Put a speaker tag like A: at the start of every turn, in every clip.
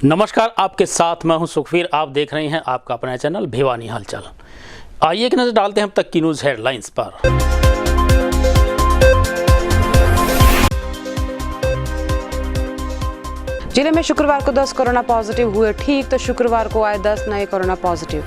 A: नमस्कार, आपके साथ मैं हूं सुखवीर। आप देख रहे हैं आपका अपना चैनल भिवानी हलचल। आइए एक नजर डालते हैं अब तक की न्यूज हेडलाइंस पर।
B: जिले में शुक्रवार को 10 कोरोना पॉजिटिव हुए ठीक, तो शुक्रवार को आए 10 नए कोरोना पॉजिटिव।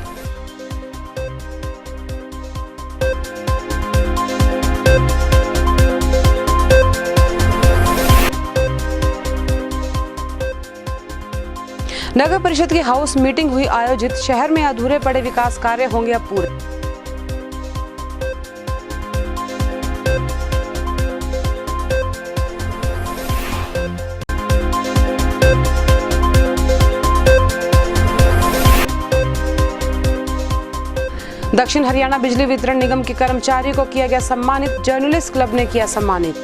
B: नगर परिषद की हाउस मीटिंग हुई आयोजित, शहर में अधूरे पड़े विकास कार्य होंगे अब पूरे। दक्षिण हरियाणा बिजली वितरण निगम के कर्मचारियों को किया गया सम्मानित, जर्नलिस्ट क्लब ने किया सम्मानित।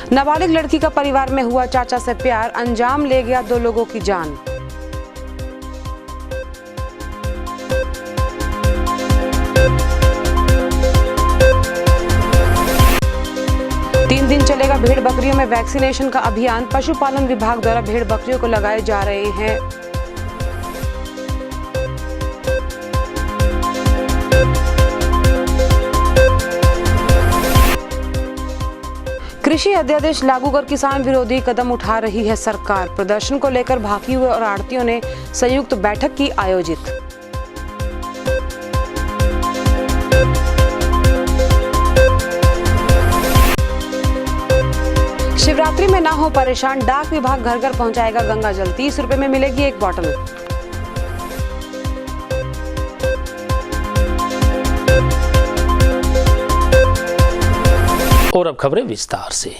B: नाबालिग लड़की का परिवार में हुआ चाचा से प्यार, अंजाम ले गया 2 लोगों की जान। तीन दिन चलेगा भेड़ बकरियों में वैक्सीनेशन का अभियान, पशुपालन विभाग द्वारा भेड़ बकरियों को लगाए जा रहे हैं। कृषि अध्यादेश लागू कर किसान विरोधी कदम उठा रही है सरकार, प्रदर्शन को लेकर भाकी हुए और आढ़तियों ने संयुक्त बैठक की आयोजित। शिवरात्रि में ना हो परेशान, डाक विभाग घर घर पहुंचाएगा गंगा जल, 30 रुपए में मिलेगी एक बॉटल।
A: और अब खबरें विस्तार से।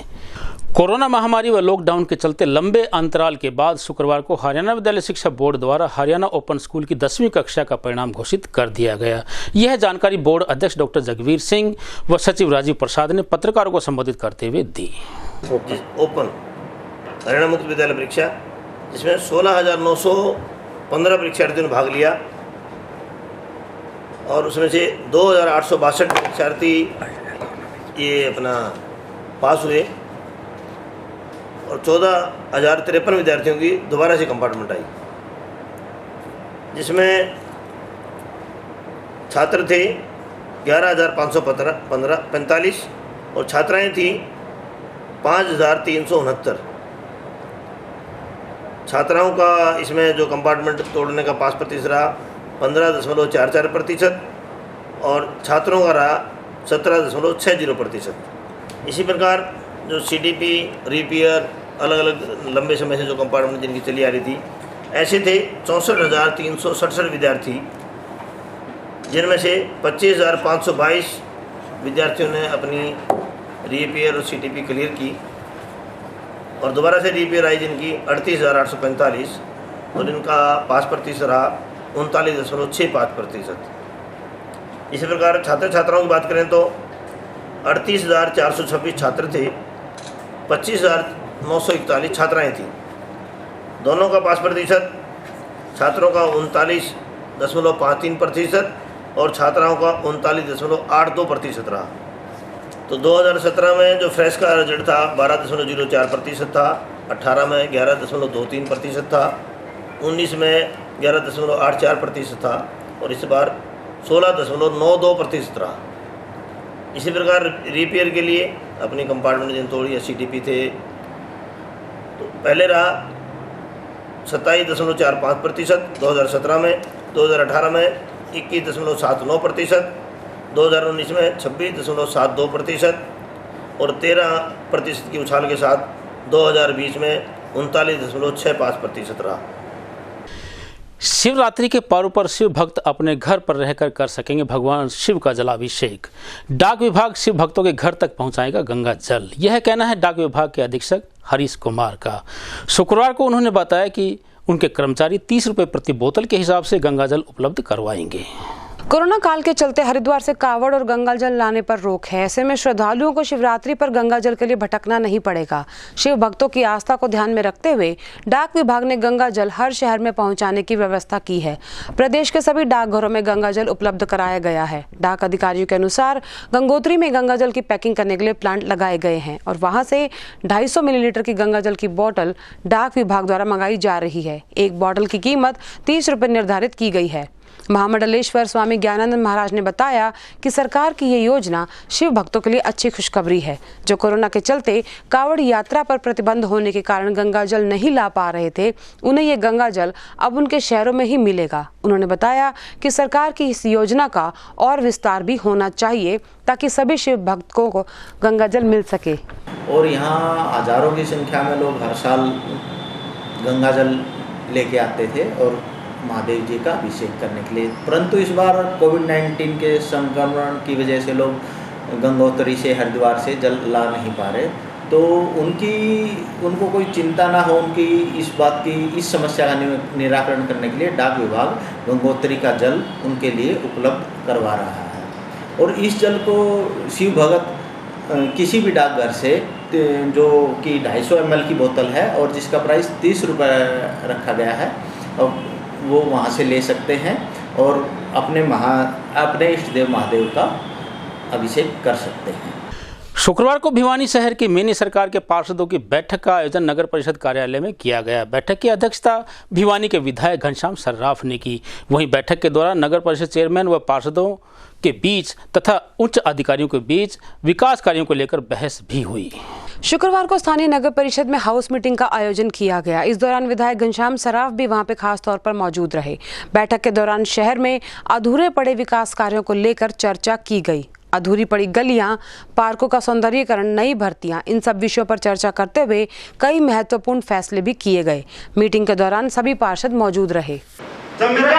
A: कोरोना महामारी व लॉकडाउन के चलते लंबे अंतराल के बाद शुक्रवार को हरियाणा विद्यालय शिक्षा बोर्ड द्वारा हरियाणा ओपन स्कूल की 10वीं कक्षा का परिणाम घोषित कर दिया गया। यह जानकारी बोर्ड अध्यक्ष डॉक्टर जगवीर सिंह व सचिव राजीव प्रसाद ने पत्रकारों को संबोधित करते हुए दी।
C: ओपन हरियाणा मुक्त विद्यालय परीक्षा, जिसमें 16,915 परीक्षार्थियों ने भाग लिया और उसमें से 2,862 परीक्षार्थी ये अपना पास हुए और 14,053 विद्यार्थियों की दोबारा से कंपार्टमेंट आई, जिसमें छात्र थे 11,545 और छात्राएं थी 5,369। छात्राओं का इसमें जो कंपार्टमेंट तोड़ने का पास प्रतिशत रहा 15.44% और छात्रों का रहा 17.60%। इसी प्रकार जो CDP, रिपेयर, अलग अलग लंबे समय से जो कंपार्टमेंट जिनकी चली आ रही थी, ऐसे थे 64,367 विद्यार्थी, जिनमें से 25,522 विद्यार्थियों ने अपनी रिपेयर और CDP क्लियर की और दोबारा से रिपेयर आई जिनकी 38,845 और इनका पास प्रतिशत रहा 39.65%। इसी प्रकार छात्र छात्राओं की बात करें तो 38,426 छात्र थे, 25,941 छात्राएं थीं। दोनों का पास प्रतिशत छात्रों का 39.53% और छात्राओं का 39.82% रहा। तो 2017 में जो फ्रेश का रिजल्ट था 12.04% था, 18 में 11.23% था, 19 में 11.84% था और इस बार 16.92% रहा। इसी प्रकार रिपेयर के लिए अपनी कंपार्टमेंट जिन तोड़ी या CDP थे तो पहले रहा 27.45% 2017 में, 2018 में 21.79%, 2019 में 26.72% और 13% की उछाल के साथ 2020 में 39.65% रहा।
A: शिवरात्रि के पर्व पर शिव भक्त अपने घर पर रहकर कर सकेंगे भगवान शिव का जलाभिषेक। डाक विभाग शिव भक्तों के घर तक पहुंचाएगा गंगा जल, यह कहना है डाक विभाग के अधीक्षक हरीश कुमार का। शुक्रवार को उन्होंने बताया कि उनके कर्मचारी 30 रुपये प्रति बोतल के हिसाब से गंगा जल उपलब्ध करवाएंगे।
B: कोरोना काल के चलते हरिद्वार से कावड़ और गंगा जल लाने पर रोक है। ऐसे में श्रद्धालुओं को शिवरात्रि पर गंगा जल के लिए भटकना नहीं पड़ेगा। शिव भक्तों की आस्था को ध्यान में रखते हुए डाक विभाग ने गंगा जल हर शहर में पहुंचाने की व्यवस्था की है। प्रदेश के सभी डाकघरों में गंगा जल उपलब्ध कराया गया है। डाक अधिकारियों के अनुसार गंगोत्री में गंगा जल की पैकिंग करने के लिए प्लांट लगाए गए हैं और वहां से 250 मिलीलीटर की गंगा जल की बोतल डाक विभाग द्वारा मंगाई जा रही है। एक बोतल की कीमत 30 रुपये निर्धारित की गई है। महामंडलेश्वर स्वामी ज्ञानानंद महाराज ने बताया कि सरकार की ये योजना शिव भक्तों के लिए अच्छी खुशखबरी है। जो कोरोना के चलते कावड़ यात्रा पर प्रतिबंध होने के कारण गंगा जल नहीं ला पा रहे थे, उन्हें ये गंगा जल अब उनके शहरों में ही मिलेगा। उन्होंने बताया कि सरकार की इस योजना का और विस्तार भी होना चाहिए ताकि सभी शिव भक्तों को गंगा जल मिल सके।
D: और यहाँ हजारों की संख्या में लोग हर साल गंगा जल लेके आते थे और महादेव जी का अभिषेक करने के लिए, परंतु इस बार कोविड-19 के संक्रमण की वजह से लोग गंगोत्री से हरिद्वार से जल ला नहीं पा रहे। तो उनको कोई चिंता ना हो उनकी इस बात की, इस समस्या का निराकरण करने के लिए डाक विभाग गंगोत्री का जल उनके लिए उपलब्ध करवा रहा है। और इस जल को शिव भगत किसी भी डाकघर से, जो कि 250 ml की बोतल है और जिसका प्राइस 30 रुपये रखा गया है, और वो वहाँ से ले सकते हैं और अपने इष्ट देव महादेव का अभिषेक कर सकते हैं।
A: शुक्रवार को भिवानी शहर की मिनी सरकार के पार्षदों की बैठक का आयोजन नगर परिषद कार्यालय में किया गया। बैठक की अध्यक्षता भिवानी के विधायक घनश्याम सर्राफ ने की। वहीं बैठक के दौरान नगर परिषद चेयरमैन व पार्षदों के बीच तथा उच्च अधिकारियों के बीच विकास कार्यों को लेकर बहस भी हुई।
B: शुक्रवार को स्थानीय नगर परिषद में हाउस मीटिंग का आयोजन किया गया। इस दौरान विधायक घनश्याम सर्राफ भी वहां पे खास तौर पर मौजूद रहे। बैठक के दौरान शहर में अधूरे पड़े विकास कार्यों को लेकर चर्चा की गई। अधूरी पड़ी गलियां, पार्कों का सौंदर्यीकरण, नई भर्तियां, इन सब विषयों पर चर्चा करते हुए कई महत्वपूर्ण फैसले भी किए गए। मीटिंग के दौरान सभी पार्षद मौजूद रहे।
E: जब मेरे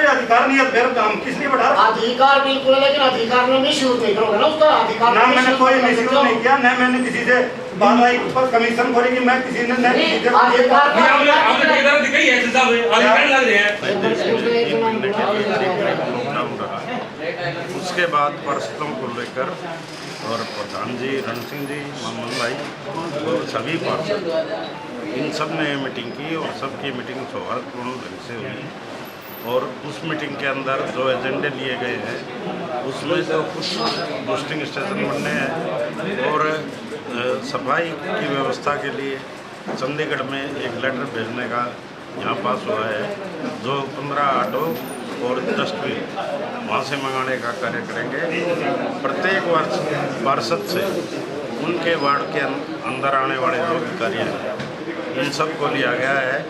E: अधिकार नहीं है फिर हम किस लिए बढ़ा?
F: अधिकार बिल्कुल है, लेकिन अधिकार में मिसयूज नहीं करोगे ना उसका। अधिकार
E: ना मैंने कोई मिसयूज नहीं किया, ना मैंने किसी से बात आई पर कमीशन खोली कि मैं किसी ने नहीं
G: उसके बाद पार्षदों को लेकर और प्रधान जी रण सिंह जी, मोहम्मद भाई और सभी पार्षद इन सब ने मीटिंग की और सबकी मीटिंग सौहार्दपूर्ण ढंग से हुई। और उस मीटिंग के अंदर जो एजेंडे लिए गए हैं उसमें जो कुछ बूस्टिंग स्टेशन बनने हैं और सफाई की व्यवस्था के लिए चंडीगढ़ में एक लेटर भेजने का यहाँ पास हुआ है, जो 15 ऑटो और डस्टबिन वहाँ से मंगाने का कार्य करेंगे। प्रत्येक वर्ष पार्षद से उनके वार्ड के अंदर आने वाले जो अधिकारी हैं इन सब को लिया गया है।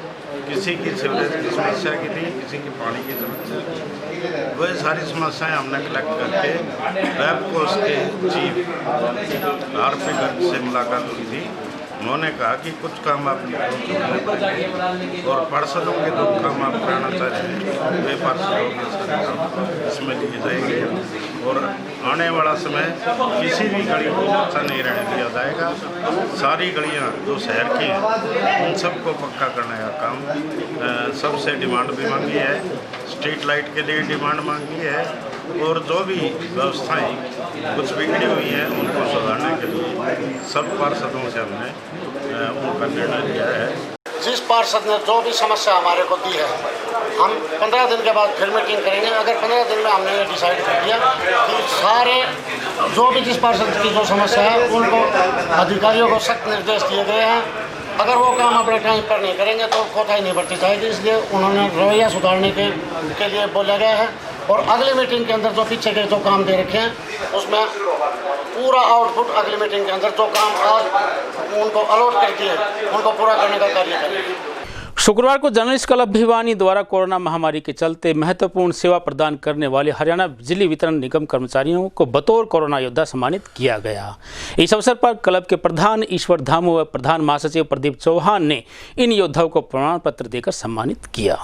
G: किसी की सीवरेज की समस्या की थी, किसी की पानी की समस्या थी, वह सारी समस्याएं हमने कलेक्ट करके वेब कोस्ट के चीफ आरपी गर्ग से मुलाकात हुई थी। उन्होंने कहा कि कुछ काम आप और पार्षदों के जो काम आप कराना चाह रहे हैं वे पार्षदों के सारे काम इसमें लिए जाएंगे और आने वाला समय किसी भी गली को कच्चा नहीं रहने दिया जाएगा। सारी गलियां जो शहर की हैं उन सबको पक्का करने का काम सबसे डिमांड भी मांगी है। स्ट्रीट लाइट के लिए डिमांड मांगी है और जो भी व्यवस्थाएं कुछ बिगड़ी हुई हैं उनको सुधारने के लिए सब पार्षदों से हमने उनका निर्णय लिया है।
F: जिस पार्षद ने जो भी समस्या हमारे को दी है, हम 15 दिन के बाद फिर मीटिंग करेंगे। अगर 15 दिन में हमने ये डिसाइड कर दिया कि सारे जो भी जिस पार्षद की जो समस्या है उनको अधिकारियों को सख्त निर्देश दिए गए हैं, अगर वो काम अपने टाइम पर नहीं करेंगे तो कोताही नहीं बरती जाएगी। इसलिए उन्होंने रवैया सुधारने के लिए बोला गया है और अगली मीटिंग के अंदर जो पीछे के जो काम दे रखे हैं उसमें पूरा आउटपुट अगली मीटिंग के अंदर जो काम आज उनको अलॉट कर दिए उनको पूरा करने का कार्य करेंगे।
A: शुक्रवार को जर्नलिस्ट क्लब भिवानी द्वारा कोरोना महामारी के चलते महत्वपूर्ण सेवा प्रदान करने वाले हरियाणा बिजली वितरण निगम कर्मचारियों को बतौर कोरोना योद्धा सम्मानित किया गया। इस अवसर पर क्लब के प्रधान ईश्वर धामू व प्रधान महासचिव प्रदीप चौहान ने इन योद्धाओं को प्रमाण पत्र देकर सम्मानित किया।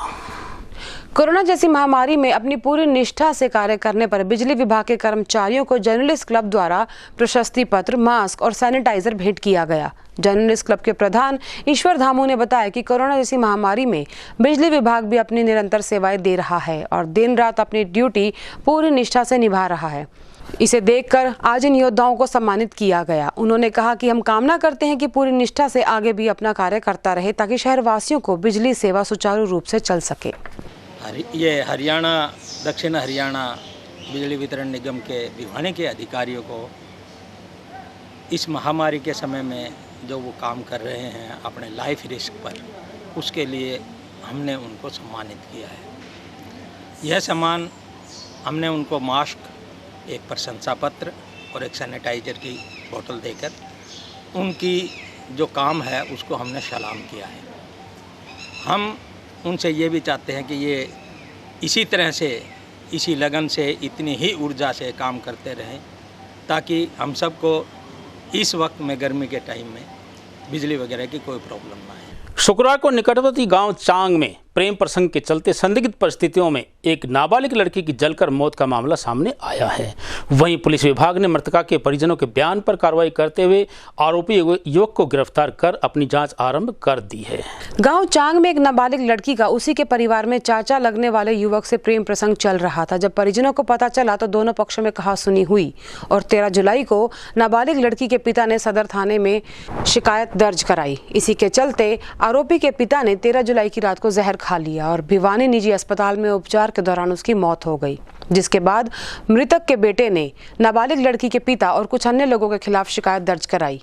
B: कोरोना जैसी महामारी में अपनी पूरी निष्ठा से कार्य करने पर बिजली विभाग के कर्मचारियों को जर्नलिस्ट क्लब द्वारा प्रशस्ति पत्र, मास्क और सैनिटाइजर भेंट किया गया। जर्नलिस्ट क्लब के प्रधान ईश्वर धामू ने बताया कि कोरोना जैसी महामारी में बिजली विभाग भी अपनी निरंतर सेवाएं दे रहा है और दिन रात अपनी ड्यूटी पूरी निष्ठा से निभा रहा है। इसे देखकर आज इन योद्धाओं को सम्मानित किया गया। उन्होंने कहा कि हम कामना करते हैं कि पूरी निष्ठा से आगे भी अपना कार्य करता रहे ताकि शहरवासियों को बिजली सेवा सुचारू रूप से चल सके।
H: ये हरियाणा, दक्षिण हरियाणा बिजली वितरण निगम के भिवानी के अधिकारियों को इस महामारी के समय में जो वो काम कर रहे हैं अपने लाइफ रिस्क पर, उसके लिए हमने उनको सम्मानित किया है। यह सम्मान हमने उनको मास्क, एक प्रशंसा पत्र और एक सैनिटाइजर की बोतल देकर उनकी जो काम है उसको हमने सलाम किया है। हम उनसे ये भी चाहते हैं कि ये इसी तरह से, इसी लगन से, इतनी ही ऊर्जा से काम करते रहें ताकि हम सबको इस वक्त में गर्मी के टाइम में बिजली वगैरह की कोई प्रॉब्लम ना आए।
A: शुक्रवार को निकटवर्ती गांव चांग में प्रेम प्रसंग के चलते संदिग्ध परिस्थितियों में एक नाबालिग लड़की की जलकर मौत का मामला सामने आया है। वहीं पुलिस विभाग ने मृतका के परिजनों के बयान पर कार्रवाई करते हुए आरोपी युवक को गिरफ्तार कर अपनी जांच आरंभ कर दी है।
B: गांव चांग में एक नाबालिग लड़की का उसी के परिवार में चाचा लगने वाले युवक से प्रेम प्रसंग चल रहा था। जब परिजनों को पता चला तो दोनों पक्षों में कहासुनी हुई और 13 जुलाई को नाबालिग लड़की के पिता ने सदर थाने में शिकायत दर्ज कराई। इसी के चलते आरोपी के पिता ने 13 जुलाई की रात को जहर खा लिया और भिवानी निजी अस्पताल में उपचार के दौरान उसकी मौत हो गई, जिसके बाद मृतक के बेटे ने नाबालिग लड़की के पिता और कुछ अन्य लोगों के खिलाफ शिकायत दर्ज कराई।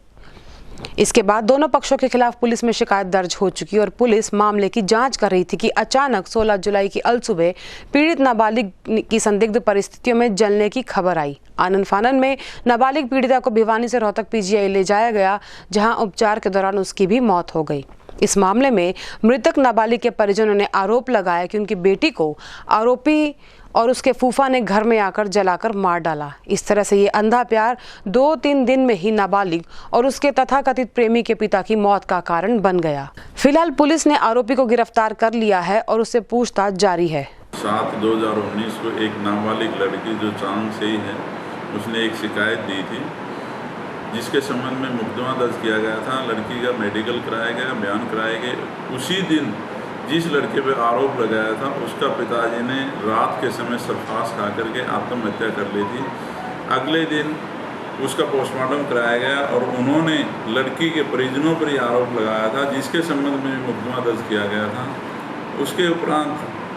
B: इसके बाद दोनों पक्षों के खिलाफ पुलिस में शिकायत दर्ज हो चुकी और पुलिस मामले की जांच कर रही थी कि अचानक 16 जुलाई की अलसुबह पीड़ित नाबालिग की संदिग्ध परिस्थितियों में जलने की खबर आई। आनन फानन में नाबालिग पीड़िता को भिवानी से रोहतक पीजीआई ले जाया गया, जहां उपचार के दौरान उसकी भी मौत हो गई। इस मामले में मृतक नाबालिग के परिजनों ने आरोप लगाया कि उनकी बेटी को आरोपी और उसके फूफा ने घर में आकर जलाकर मार डाला। इस तरह से ये अंधा प्यार 2-3 दिन में ही नाबालिग और उसके तथाकथित प्रेमी के पिता की मौत का कारण बन गया। फिलहाल पुलिस ने आरोपी को गिरफ्तार कर लिया है और उससे पूछताछ जारी है।
I: 7/2019 को एक नाबालिग लड़की जो चांग से ही है, उसने एक शिकायत दी थी जिसके संबंध में मुकदमा दर्ज किया गया था। लड़की का मेडिकल कराया गया, बयान कराए गए। उसी दिन जिस लड़के पर आरोप लगाया था उसका पिताजी ने रात के समय सल्फास खा करके आत्महत्या कर ली थी। अगले दिन उसका पोस्टमार्टम कराया गया और उन्होंने लड़की के परिजनों पर ही आरोप लगाया था, जिसके संबंध में मुकदमा दर्ज किया गया था। उसके उपरांत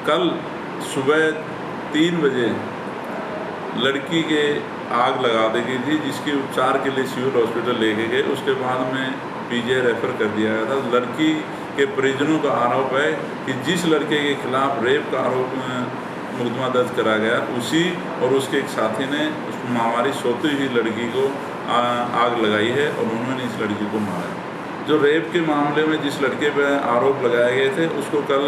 I: कल सुबह 3 बजे लड़की के आग लगा दी गई थी, जिसके उपचार के लिए सिविल हॉस्पिटल लेके गए। उसके बाद में पीजीआई रेफर कर दिया गया था। लड़की के परिजनों का आरोप है कि जिस लड़के के खिलाफ रेप का आरोप मुकदमा दर्ज करा गया, उसी और उसके एक साथी ने उस महामारी सोती हुई लड़की को आग लगाई है और उन्होंने इस लड़की को मारा। जो रेप के मामले में जिस लड़के पर आरोप लगाए गए थे उसको कल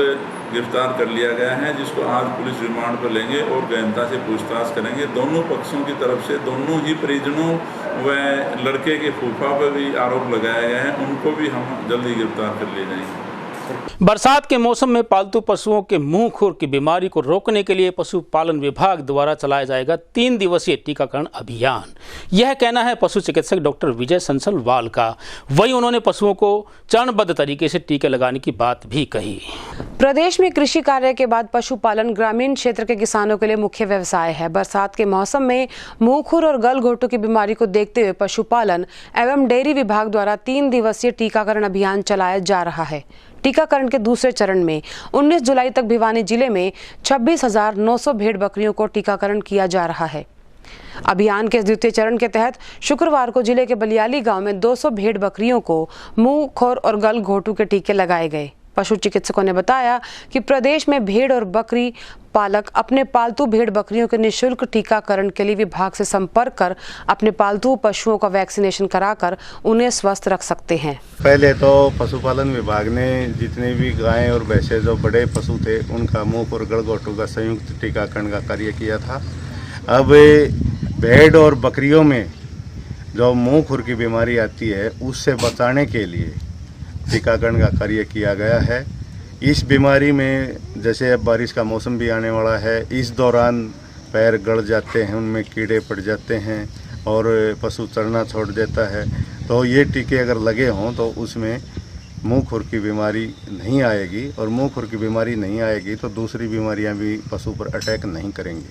I: गिरफ्तार कर लिया गया है, जिसको आज पुलिस रिमांड पर लेंगे और गहनता से पूछताछ करेंगे। दोनों पक्षों की तरफ से दोनों ही परिजनों व लड़के के फूफा पर भी आरोप लगाए गए हैं, उनको भी हम जल्दी गिरफ्तार कर ले जाएंगे।
A: बरसात के मौसम में पालतू पशुओं के मुंह खुर की बीमारी को रोकने के लिए पशुपालन विभाग द्वारा चलाया जाएगा 3 दिवसीय टीकाकरण अभियान। यह कहना है पशु चिकित्सक डॉक्टर विजय संसलवाल का। वहीं उन्होंने पशुओं को चरणबद्ध तरीके से टीके लगाने की बात भी कही।
B: प्रदेश में कृषि कार्य के बाद पशुपालन ग्रामीण क्षेत्र के किसानों के लिए मुख्य व्यवसाय है। बरसात के मौसम में मुंह खुर और गलघोटू की बीमारी को देखते हुए पशुपालन एवं डेयरी विभाग द्वारा 3 दिवसीय टीकाकरण अभियान चलाया जा रहा है। टीकाकरण के दूसरे चरण में 19 जुलाई तक भिवानी जिले में 26,900 भेड़ बकरियों को टीकाकरण किया जा रहा है। अभियान के द्वितीय चरण के तहत शुक्रवार को जिले के बलियाली गांव में 200 भेड़ बकरियों को मुंह खुर और गलघोटू के टीके लगाए गए। पशु चिकित्सकों ने बताया कि प्रदेश में भेड़ और बकरी पालक अपने पालतू भेड़ बकरियों के निःशुल्क टीकाकरण के लिए विभाग से संपर्क कर अपने पालतू पशुओं का वैक्सीनेशन कराकर उन्हें स्वस्थ रख सकते हैं।
J: पहले तो पशुपालन विभाग ने जितने भी गायें और भैंसे जो बड़े पशु थे उनका मुंह और गलघोटू का संयुक्त टीकाकरण का कार्य किया था। अब भेड़ और बकरियों में जो मुंह खुर की बीमारी आती है उससे बचाने के लिए टीकाकरण का कार्य किया गया है। इस बीमारी में जैसे अब बारिश का मौसम भी आने वाला है, इस दौरान पैर गड़ जाते हैं, उनमें कीड़े पड़ जाते हैं और पशु चरना छोड़ देता है। तो ये टीके अगर लगे हों तो उसमें मुंह खुर की बीमारी नहीं आएगी, और मुंह खुर की बीमारी नहीं आएगी तो दूसरी बीमारियां भी पशु पर अटैक नहीं करेंगी।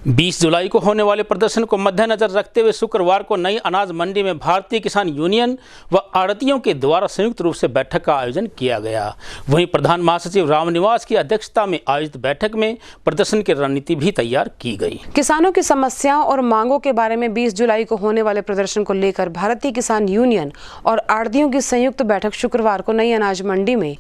A: 20 जुलाई को होने वाले प्रदर्शन को मद्देनजर रखते हुए शुक्रवार को नई अनाज मंडी में भारतीय किसान यूनियन व आड़तियों के द्वारा संयुक्त रूप से बैठक का आयोजन किया गया। वहीं प्रधान महासचिव रामनिवास की अध्यक्षता में आयोजित बैठक में प्रदर्शन की रणनीति भी तैयार की गई।
B: किसानों की समस्याओं और मांगों के बारे में 20 जुलाई को होने वाले प्रदर्शन को लेकर भारतीय किसान यूनियन और आड़तियों की संयुक्त बैठक शुक्रवार को नई अनाज मंडी में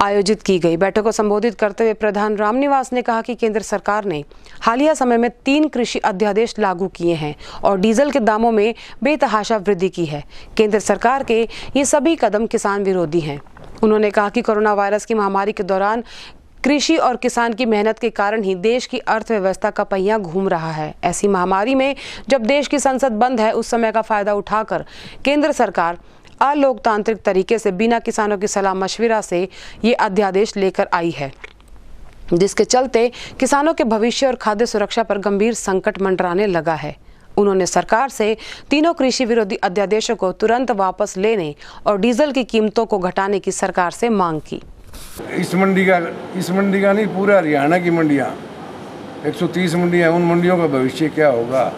B: आयोजित की गई। बैठक को संबोधित करते हुए प्रधान रामनिवास ने कहा कि केंद्र सरकार ने हालिया समय में 3 कृषि अध्यादेश लागू किए हैं और डीजल के दामों में बेतहाशा वृद्धि की है। केंद्र सरकार के ये सभी कदम किसान विरोधी हैं। उन्होंने कहा कि कोरोना वायरस की महामारी के दौरान कृषि और किसान की मेहनत के कारण ही देश की अर्थव्यवस्था का पहिया घूम रहा है। ऐसी महामारी में जब देश की संसद बंद है, उस समय का फायदा उठाकर केंद्र सरकार अलोकतांत्रिक तरीके से बिना किसानों की सलाह मशविरा से ये अध्यादेश लेकर आई है, जिसके चलते किसानों के भविष्य और खाद्य सुरक्षा पर गंभीर संकट मंडराने लगा है। उन्होंने सरकार से तीनों कृषि विरोधी अध्यादेशों को तुरंत वापस लेने और डीजल की कीमतों को घटाने की सरकार से मांग की।
K: इस मंडी का नहीं, पूरा हरियाणा की मंडियाँ 130 मंडियाँ, उन मंडियों का भविष्य क्या होगा?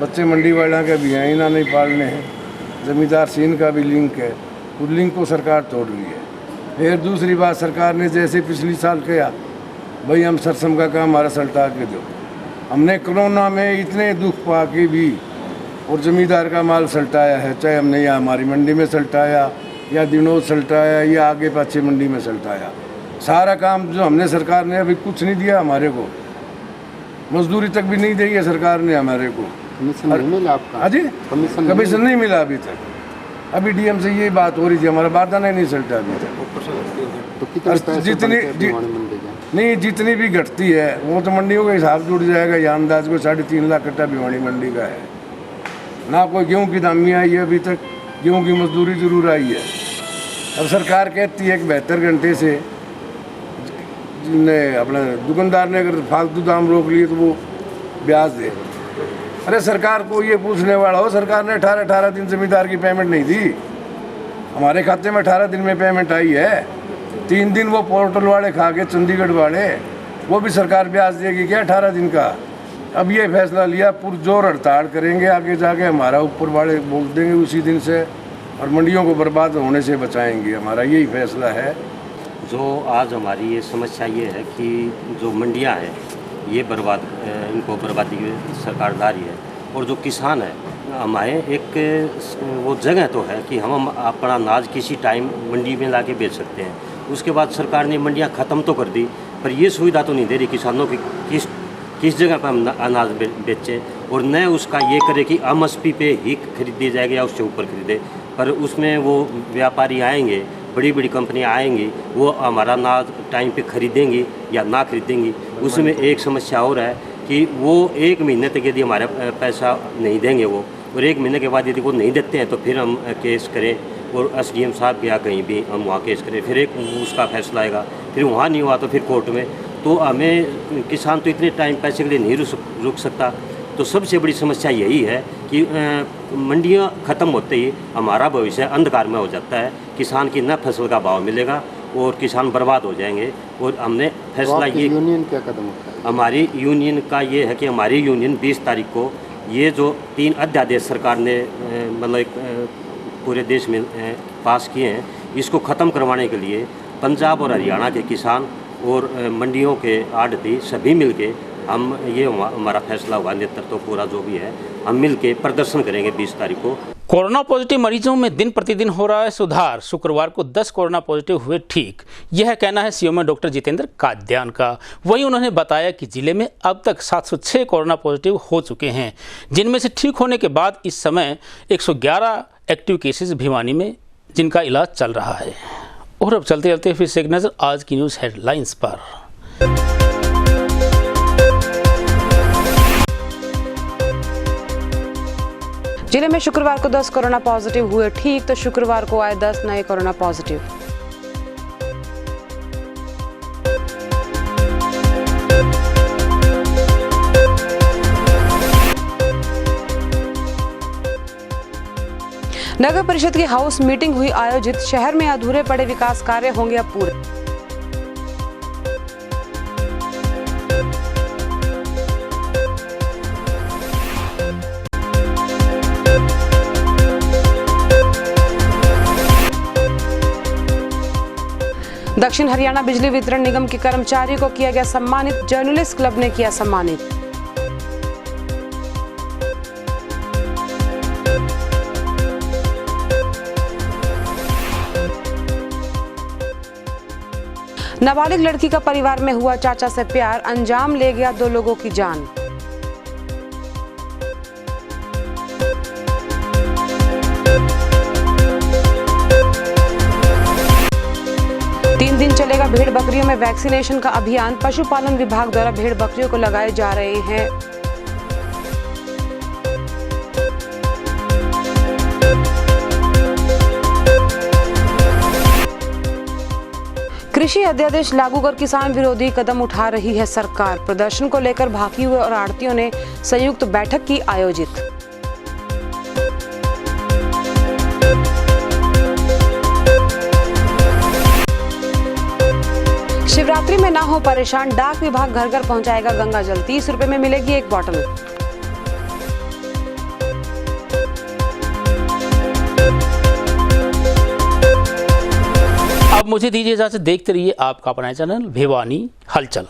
K: बच्चे मंडी वाला के भी हैं, इन्हें नहीं पालने हैं। जमींदार सीन का भी लिंक है, उस लिंक को सरकार तोड़ रही है। फिर दूसरी बात, सरकार ने जैसे पिछली साल किया, भाई हम सरसम का काम हमारा सल्टा के दो। हमने कोरोना में इतने दुख पा के भी और जमींदार का माल सल्टाया है, चाहे हमने या हमारी मंडी में सल्टाया या दिनों सल्टाया या आगे पाछे मंडी में सल्टाया। सारा काम जो हमने, सरकार ने अभी कुछ नहीं दिया हमारे को, मजदूरी तक भी नहीं दी है सरकार ने हमारे को।
L: कमीशन नहीं मिला आपका?
K: हाँ जी, कमीशन नहीं मिला अभी तक। अभी डीएम से ये बात हो रही थी, हमारा बारदाना नहीं चलता अभी तक।
L: तो कितने
K: जितनी भी घटती है वो तो मंडियों का हिसाब जुड़ जाएगा। यहाँ अंदाज को 3.5 लाख कट्टा भिवानी मंडी का है ना। कोई गेहूँ की दामी आई है अभी तक, गेहूँ की मजदूरी जरूर आई है। अब सरकार कहती है कि 72 घंटे से अपना दुकानदार ने अगर फालतू दाम रोक लिए तो वो ब्याज दे। अरे सरकार को ये पूछने वाला हो, सरकार ने 18 दिन जमींदार की पेमेंट नहीं दी। हमारे खाते में 18 दिन में पेमेंट आई है। 3 दिन वो पोर्टल वाले खा के, चंडीगढ़ वाले, वो भी सरकार ब्याज देगी क्या 18 दिन का? अब ये फैसला लिया, पुरजोर हड़ताल करेंगे, आगे जाके हमारा ऊपर वाले बोल देंगे उसी दिन से, और मंडियों को बर्बाद होने से बचाएंगे। हमारा यही फैसला है।
M: जो आज हमारी ये समस्या ये है कि जो मंडियाँ हैं ये इनको बर्बादी सरकार ला रही है, और जो किसान है हमारे एक वो जगह तो है कि हम अपना अनाज किसी टाइम मंडी में ला के बेच सकते हैं। उसके बाद सरकार ने मंडियाँ ख़त्म तो कर दी, पर ये सुविधा तो नहीं दे रही किसानों की किस जगह पर हम अनाज बेचें, और न उसका ये करे कि एमएसपी पे ही खरीदी जाएगी या उससे ऊपर खरीदे। पर उसमें वो व्यापारी आएंगे, बड़ी बड़ी कंपनियां आएंगी, वो हमारा अनाज टाइम पे खरीदेंगी या ना खरीदेंगी। उसमें एक समस्या और है कि वो 1 महीने तक यदि हमारा पैसा नहीं देंगे वो, और 1 महीने के बाद यदि वो नहीं देते हैं तो फिर हम केस करें, और एसडीएम साहब या कहीं भी हम वहाँ केस करें, फिर एक उसका फैसला आएगा, फिर वहाँ नहीं हुआ तो फिर कोर्ट में। तो हमें किसान तो इतने टाइम पैसे के लिए नहीं रुक सकता। तो सबसे बड़ी समस्या यही है कि मंडियाँ ख़त्म होते ही हमारा भविष्य अंधकार में हो जाता है। किसान की न फसल का भाव मिलेगा और किसान बर्बाद हो जाएंगे। और हमने फैसला ये,
L: यूनियन क्या कदम होता है?
M: हमारी यूनियन का ये है कि हमारी यूनियन 20 तारीख को ये जो 3 अध्यादेश सरकार ने मतलब पूरे देश में पास किए हैं, इसको ख़त्म करवाने के लिए पंजाब और हरियाणा के किसान और मंडियों के आढ़ती सभी मिलके हम ये हमारा फैसला हुआ, नेतृत्व पूरा जो भी है, हम मिलके प्रदर्शन करेंगे 20 तारीख को।
A: कोरोना पॉजिटिव मरीजों में दिन प्रतिदिन हो रहा है सुधार। शुक्रवार को 10 कोरोना पॉजिटिव हुए ठीक, यह कहना है सीएमओ डॉक्टर जितेंद्र काद्यान का। वहीं उन्होंने बताया कि जिले में अब तक 706 कोरोना पॉजिटिव हो चुके हैं, जिनमें से ठीक होने के बाद इस समय 111 एक्टिव केसेस भिवानी में, जिनका इलाज चल रहा है। और अब चलते चलते फिर से एक नज़र आज की न्यूज़ हेडलाइंस पर।
B: जिले में शुक्रवार को 10 कोरोना पॉजिटिव हुए ठीक, तो शुक्रवार को आए 10 नए कोरोना पॉजिटिव। नगर परिषद की हाउस मीटिंग हुई आयोजित। शहर में अधूरे पड़े विकास कार्य होंगे अब पूरे। दक्षिण हरियाणा बिजली वितरण निगम के कर्मचारियों को किया गया सम्मानित। जर्नलिस्ट क्लब ने किया सम्मानित। नाबालिग लड़की का परिवार में हुआ चाचा से प्यार, अंजाम ले गया 2 लोगों की जान। तीन दिन चलेगा भेड़ बकरियों में वैक्सीनेशन का अभियान। पशुपालन विभाग द्वारा भेड़ बकरियों को लगाए जा रहे हैं। कृषि अध्यादेश लागू कर किसान विरोधी कदम उठा रही है सरकार। प्रदर्शन को लेकर भाकी हुए और आड़तियों ने संयुक्त बैठक की आयोजित। शिवरात्रि में ना हो परेशान, डाक विभाग घर घर पहुंचाएगा गंगा जल। 30 रुपए में मिलेगी 1 बॉटल।
A: अब मुझे दीजिए इजाजत। देखते रहिए आपका अपना चैनल भिवानी हलचल।